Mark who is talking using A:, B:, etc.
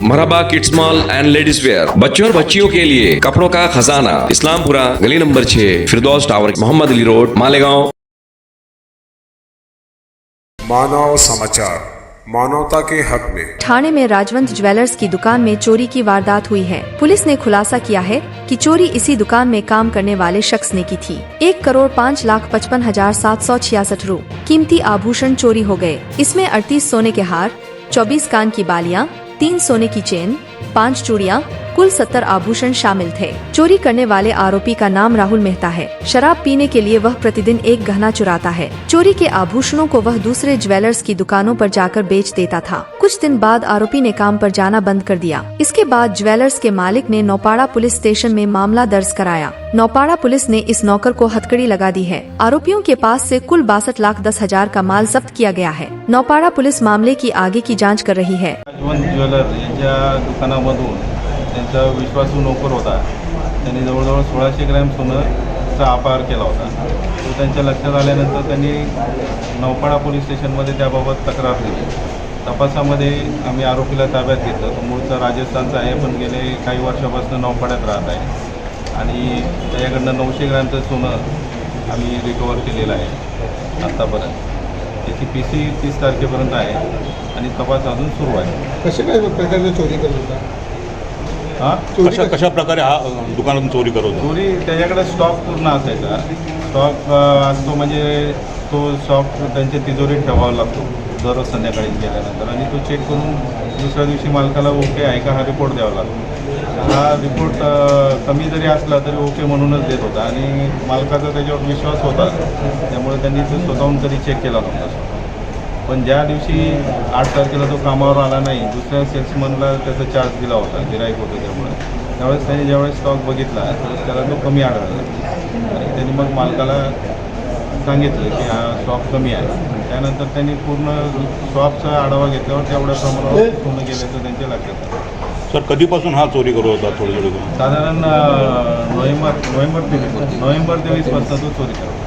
A: Marhaba kids mall and ladies wear, बच्चों और बच्चियों के लिए कपड़ों का खजाना, इस्लामपुरा, गली number 6, Firdaus tower, Mohammad Ali road, Malegaon.
B: Manav Samachar, मानवता के हक में।
C: ठाणे में राजवंत ज्वेलर्स की दुकान में चोरी की वारदात हुई है। पुलिस ने खुलासा किया है कि चोरी इसी दुकान में काम करने वाले शख्स ने की थी। 1,05,55,766 रू कीमती आभूषण चोरी हो गए। इसमें 38 सोने के हार, 24 कान की बालियां, 3 सोने की चेन, 5 चूड़ियां, कुल 70 आभूषण शामिल थे। चोरी करने वाले आरोपी का नाम राहुल मेहता है। शराब पीने के लिए वह प्रतिदिन एक गहना चुराता है। चोरी के आभूषणों को वह दूसरे ज्वेलर्स की दुकानों पर जाकर बेच देता था। कुछ दिन बाद आरोपी ने काम पर जाना बंद कर दिया। इसके बाद ज्वेलर्स के मालिक ने नौपाड़ा पुलिस स्टेशन में मामला दर्ज कराया। नौपाड़ा पुलिस ने इस नौकर को हथकड़ी लगा दी है। आरोपियों के पास से कुल 62,10,000 का माल जब्त किया गया है। नौपाड़ा पुलिस मामले की आगे की जाँच कर रही है।
D: राजवंत ज्वेलर यांच्या दुकानामधून त्यांचा विश्वासू नोकर होता, त्यांनी जवळजवळ 1600 ग्रॅम सोनंचा अपहार केला होता। तो त्यांच्या लक्षात आल्यानंतर त्यांनी नौपाडा पोलीस स्टेशनमध्ये त्याबाबत तक्रार दिली। तपासामध्ये आम्ही आरोपीला ताब्यात घेतलं। तो मूळचा राजस्थानचा आहे, पण गेले काही वर्षापासून नौपाड्यात राहत आहे आणि त्याच्याकडनं 900 ग्रॅमचं सोनं आम्ही रिकवर केलेलं आहे आत्तापर्यंत। त्याची PC 30 तारखेपर्यंत आहे आणि तपास अजून सुरू आहे।
E: कशा काय प्रकारची चोरी करत होता?
F: कशा प्रकारे हा दुकानातून चोरी करत होता?
D: चोरी त्याच्याकडे स्टॉक पूर्ण असायचा। स्टॉक असतो म्हणजे तो स्टॉक त्यांच्या तिजोरीत ठेवावा लागतो दररोज संध्याकाळी गेल्यानंतर, आणि तो चेक करून दुसऱ्या दिवशी मालकाला ओके आहे का हा रिपोर्ट द्यावा लागतो। हा रिपोर्ट कमी जरी असला तरी ओके म्हणूनच देत होता आणि मालकाचा त्याच्यावर विश्वास होता, त्यामुळे त्यांनी तो स्वतःहून कधी चेक केला नव्हता। पण ज्या दिवशी 8 तारखेला तो कामावर आला नाही, दुसऱ्या सेल्समनला त्याचा चार्ज दिला होता, गिराईक होतं त्यामुळे, त्यावेळेस त्याने ज्यावेळेस स्टॉक बघितला त्याला तो कमी आढळला आणि त्यांनी मग मालकाला सांगितलं की हा स्टॉक कमी आहे। त्यानंतर त्यांनी पूर्ण शॉपचा आढावा घेतल्यावर तेवढ्या प्रमाणावर सोनं गेल्याचं त्यांच्या लक्षात आलं।
F: सर, कधीपासून हा चोरी करत होता? थोडी
D: साधारण नोव्हेंबर 23 पासून तो चोरी करतो।